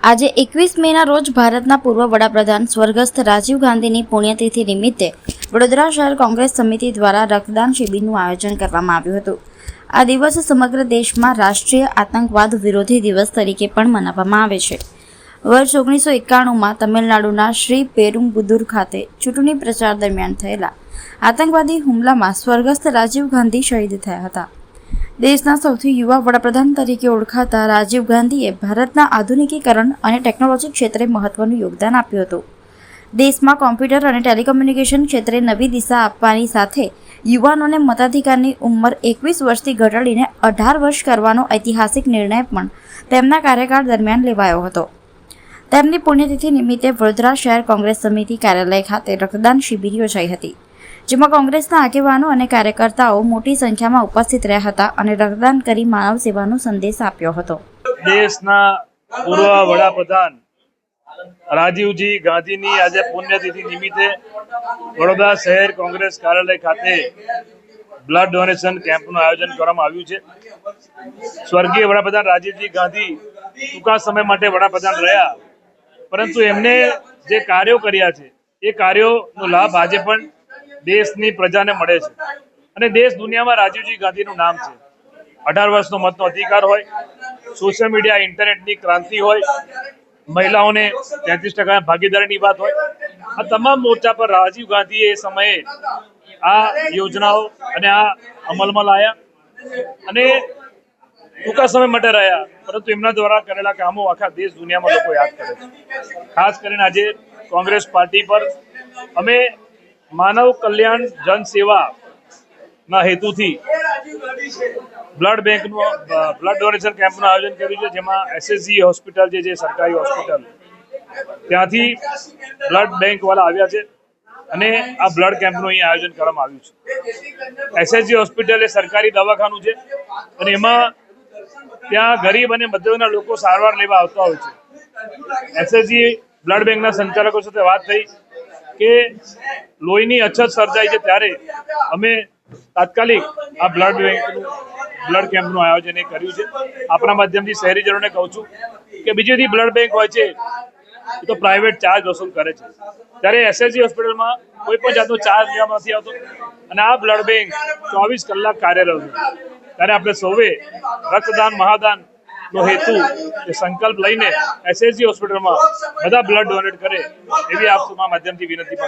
આજે 21 મેના રોજ ભારતના પૂર્વ વડાપ્રધાન સ્વર્ગસ્થ રાજીવ ગાંધીની પુણ્યતિથિ નિમિત્તે વડોદરા શહેર કોંગ્રેસ સમિતિ દ્વારા રક્તદાન શિબિરનું આયોજન કરવામાં આવ્યું હતું। આ દિવસ સમગ્ર દેશમાં રાષ્ટ્રીય આતંકવાદ વિરોધી દિવસ તરીકે પણ મનાવવામાં આવે છે। વર્ષ 1991માં તમિલનાડુના શ્રી પેરુમ્બુદુર ખાતે ચૂંટણી પ્રચાર દરમિયાન થયેલા આતંકવાદી હુમલામાં સ્વર્ગસ્થ રાજીવ ગાંધી શહીદ થયા હતા। દેશના સૌથી યુવા વડાપ્રધાન તરીકે ઓળખાતા રાજીવ ગાંધીએ ભારતના આધુનિકીકરણ અને ટેકનોલોજી ક્ષેત્રે મહત્વનું યોગદાન આપ્યું હતું। દેશમાં કોમ્પ્યુટર અને ટેલિકોમ્યુનિકેશન ક્ષેત્રે નવી દિશા આપવાની સાથે યુવાનોને મતાધિકારની ઉંમર 21 વર્ષથી ઘટાડીને 18 વર્ષ કરવાનો ઐતિહાસિક નિર્ણય પણ તેમના કાર્યકાળ દરમિયાન લેવાયો હતો। તેમની પુણ્યતિથિ નિમિત્તે વડોદરા શહેર કોંગ્રેસ સમિતિ કાર્યાલય ખાતે રક્તદાન શિબિર યોજાઈ હતી, જેમાં કોંગ્રેસના આગેવાનો અને કાર્યકર્તાઓ મોટી સંખ્યામાં ઉપસ્થિત રહ્યા હતા અને રક્તદાન કરી માનવ સેવાનો સંદેશ આપ્યો હતો। દેશના પૂર્વ વડાપ્રધાન રાજીવજી ગાંધીની આજે પુણ્યતિથિ નિમિત્તે વડોદરા શહેર કોંગ્રેસ કાર્યાલય ખાતે બ્લડ ડોનેશન કેમ્પનું આયોજન કરવામાં આવ્યું છે। સ્વર્ગીય વડાપ્રધાન રાજીવજી ગાંધી ટૂંકા સમય માટે વડાપ્રધાન રહ્યા, પરંતુ એમને જે કાર્યો કર્યા છે એ કાર્યોનો લાભ આજે પણ દેશની પ્રજાને મળે છે અને દેશ દુનિયામાં રાજીવજી ગાંધીનું નામ છે। 18 વર્ષનો મતનો અધિકાર હોય, સોશિયલ મીડિયા ઇન્ટરનેટની ક્રાંતિ હોય, મહિલાઓને 33% ભાગીદારીની વાત હોય, આ તમામ મોરચા પર રાજીવ ગાંધીએ એ સમયે આ યોજનાઓ અને આ અમલમાં લાયા અને ટૂંકા સમય માટે રહ્યા, પરંતુ એમના દ્વારા કરેલા કામો આખા દેશ દુનિયામાં લોકો યાદ કરે છે। ખાસ કરીને આજે કોંગ્રેસ પાર્ટી પર અમે માનવ કલ્યાણ જનસેવાના હેતુથી બ્લડ ડોનેશન કેમ્પનું આયોજન કર્યું છે, જેમાં SSG હોસ્પિટલ જે સરકારી હોસ્પિટલ ત્યાંથી બ્લડ બેંકવાળા આવ્યા છે અને આ બ્લડ કેમ્પનું અહીં આયોજન કરવામાં આવ્યું છે। SSG હોસ્પિટલ એ સરકારી દવાખાનું છે અને એમાં ત્યાં ગરીબ અને મધ્યમના લોકો સારવાર લેવા આવતા હોય છે। SSG બ્લડ બેંકના સંચાલકો સાથે વાત થઈ કે લોહીની અછત સર્જાય છે ત્યારે અમે તાત્કાલિક આ બ્લડ કેમ્પનું આયોજન કર્યું છે। આપણા માધ્યમથી શહેરીજનોને કહું છું કે બીજી બધી બ્લડ બેંક હોય છે એ તો પ્રાઇવેટ ચાર્જ વસૂલ કરે છે, ત્યારે SSG હોસ્પિટલમાં કોઈ પણ જાતનો ચાર્જ લેવામાં નથી આવતો અને આ બ્લડ બેંક 24 કલાક કાર્યરત છે। ત્યારે આપણે સૌએ રક્તદાન મહાદાન નો હેતુ એ સંકલ્પ લઈને SSG હોસ્પિટલમાં બધા બ્લડ ડોનેટ કરે એવી આપ માધ્યમથી વિનંતી